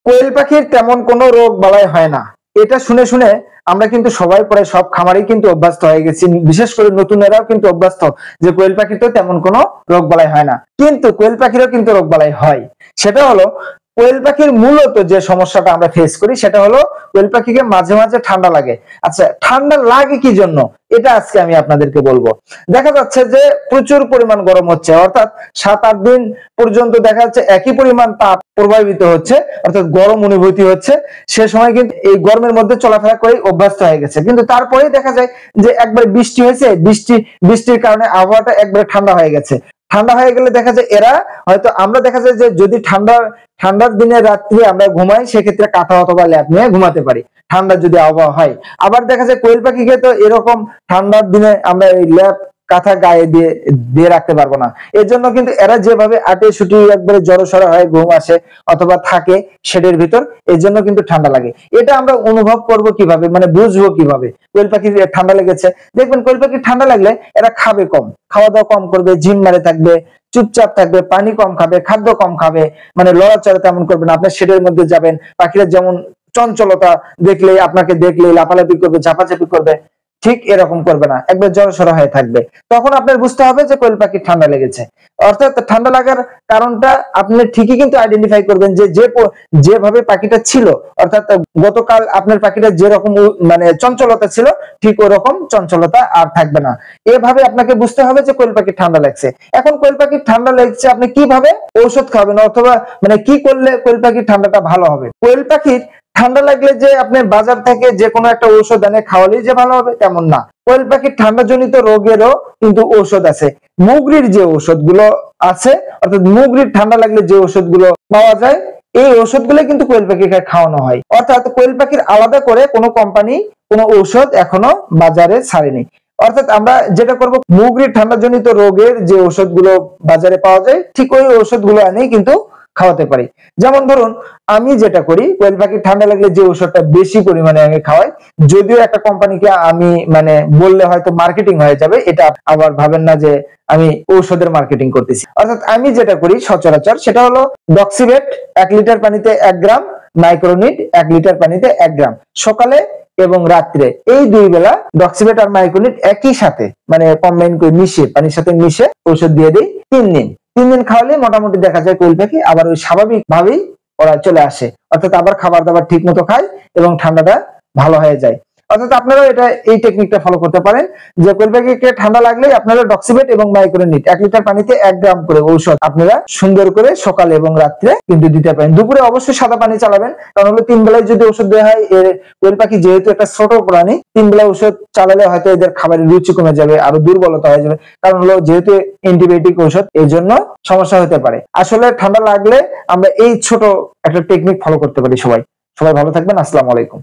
কোয়েল পাখির তেমন কোনো রোগ বালাই হয় না, এটা শুনে শুনে আমরা কিন্তু সবাই প্রায় সব খামারেই কিন্তু অভ্যস্ত হয়ে গেছি, বিশেষ করে নতুনেরাও কিন্তু অভ্যস্ত যে কোয়েল পাখির তো তেমন কোনো রোগ বালাই হয় না। কিন্তু কোয়েল পাখিরও কিন্তু রোগ বালাই হয়। সেটা হলো কোয়েল পাখির মূলত যে সমস্যাটা আমরা ফেস করি সেটা হলো কোয়েল পাখিকে মাঝে মাঝে ঠান্ডা লাগে। আচ্ছা, ঠান্ডা লাগে কি জন্য, এটা আজকে আমি আপনাদেরকে বলবো। দেখা যাচ্ছে যে প্রচুর পরিমাণ গরম হচ্ছে, অর্থাৎ 7-8 দিন পর্যন্ত দেখা যাচ্ছে একই পরিমাণ তাপ প্রবাহিত হচ্ছে, অর্থাৎ গরম অনুভূতি হচ্ছে। সে সময় কিন্তু এই গরমের মধ্যে চলাফেরা করে অভ্যস্ত হয়ে গেছে, কিন্তু তারপরেই দেখা যায় যে একবার বৃষ্টি হয়েছে, বৃষ্টির কারণে আবহাওয়াটা একবারে ঠান্ডা হয়ে গেছে। ঠান্ডা হয়ে গেলে দেখা যায় এরা হয়তো, আমরা দেখা যায় যে যদি ঠান্ডার দিনে রাত্রি আমরা ঘুমাই, সেক্ষেত্রে কাঁথা অথবা ল্যাপ নিয়ে ঘুমাতে পারি ঠান্ডা যদি আবহাওয়া হয়। আবার দেখা যায় কোয়েল পাখিকে তো এরকম ঠান্ডার দিনে আমরা এই ল্যাপ কাঁথা গায়ে দিয়ে রাখতে পারবো না। এর জন্য কিন্তু এরা যেভাবে আটে ছুটি একবারে জড়সড় হয়ে ঘুম আসে অথবা থাকে শেডের ভিতর, এর জন্য কিন্তু ঠান্ডা লাগে। এটা আমরা অনুভব করব কিভাবে, মানে বুঝবো কিভাবে কোয়েল পাখির ঠান্ডা লেগেছে? দেখবেন কোয়েল পাখির ঠান্ডা লাগলে এরা খাবে কম, খাওয়া দাওয়া কম করবে, ঝিম মারে থাকবে, চুপচাপ থাকবে, পানি কম খাবে, খাদ্য কম খাবে, মানে লড়াচড়া তেমন করবে না। আপনার শেডের মধ্যে যাবেন, পাখিরা যেমন চঞ্চলতা আপনাকে দেখলে লাফালাফি করবে, ঝাপাঝাপি করবে, ঠিক এরকম করবে না, একবার জড়সড় হয়ে থাকবে। তখন আপনার বুঝতে হবে যে কোয়েল পাখির ঠান্ডা লেগেছে। অর্থাৎ ঠান্ডা লাগার কারণটা আপনি ঠিকই কিন্তু আইডেন্টিফাই করবেন যে যেভাবে পাখিটা ছিল, অর্থাৎ গতকাল আপনার পাখিটা যেরকম মানে চঞ্চলতা ছিল, ঠিক ওরকম চঞ্চলতা আর থাকবে না। এভাবে আপনাকে বুঝতে হবে যে কোয়েল পাখির ঠান্ডা লাগছে। এখন কোয়েল পাখির ঠান্ডা লাগছে, আপনি কিভাবে ঔষধ খাবেন অথবা মানে কি করলে কোয়েল পাখির ঠান্ডাটা ভালো হবে? কোয়েল পাখির ঠান্ডা লাগলে যে আপনি বাজার থেকে যে কোনো একটা ঔষধ এনে খাওয়ালেই যে ভালো হবে তেমন না। কোয়েল পাখির ঠান্ডা জনিত রোগেরও কিন্তু ঔষধ আছে। মুগরির যে ঔষধগুলো আছে, অর্থাৎ মুগরির ঠান্ডা লাগলে যে ঔষধগুলো পাওয়া যায়, এই ঔষধগুলো কিন্তু কোয়েল পাখিকে খাওয়ানো হয়। অর্থাৎ কোয়েল পাখির আলাদা করে কোনো কোম্পানি কোনো ঔষধ এখনো বাজারে ছাড়েনি। অর্থাৎ আমরা যেটা করব, মুগরির ঠান্ডা জনিত রোগের যে ঔষধগুলো বাজারে পাওয়া যায়, ঠিক ওই ঔষধগুলো এনেই কিন্তু খাওয়াতে পারি। যেমন ধরুন, আমি যেটা করি, কোয়েল পাখির ঠান্ডা লাগলে যে ওষুধটা বেশি পরিমাণে আমি খাওয়াই, যদিও একটা কোম্পানিকে আমি মানে বললে হয়তো মার্কেটিং হয়ে যাবে, এটা আবার ভাবেন না যে আমি ঔষধের মার্কেটিং করতেছি। অর্থাৎ আমি যেটা করি সচরাচর সেটা হলো ডক্সিভেট 1 লিটার পানিতে 1 গ্রাম, মাইক্রোনিট 1 লিটার পানিতে 1 গ্রাম, সকালে এবং রাত্রে এই 2 বেলা ডক্সিভেট আর মাইক্রোনিট একই সাথে মানে কম্বাইন করে মিশিয়ে পানির সাথে মিশে ঔষধ দিয়ে দিই 3 দিন। 3 দিন খাওয়ালে মোটামুটি দেখা যায় কোয়েল পাখি আবার ওই স্বাভাবিক ভাবেই ওরা চলে আসে, অর্থাৎ আবার খাবার দাবার ঠিক মতো খায় এবং ঠান্ডাটা ভালো হয়ে যায়। অর্থাৎ আপনারা এই টেকনিকটা ফলো করতে পারেন যে কোয়েল পাখিকে ঠান্ডা লাগলে আপনারা ডক্সিভেট এবং মাইক্রোনিট 1 লিটার পানিতে 1 গ্রাম করে ঔষধ আপনারা সুন্দর করে সকালে এবং রাত্রে কিন্তু দিতে পারেন। দুপুরে অবশ্যই সাদা পানি চালাবেন, কারণ হলো 3 বেলায় যদি ওষুধ দেওয়া হয়, কোয়েল পাখি যেহেতু একটা ছোট প্রাণী, 3 বেলা ওষুধ চালালে হয়তো এদের খাবারের রুচি কমে যাবে, আরো দুর্বলতা হয়ে যাবে, কারণ হলো যেহেতু অ্যান্টিবায়োটিক ওষুধ, এই জন্য সমস্যা হতে পারে। আসলে ঠান্ডা লাগলে আমরা এই ছোট একটা টেকনিক ফলো করতে পারি। সবাই ভালো থাকবেন। আসসালামু আলাইকুম।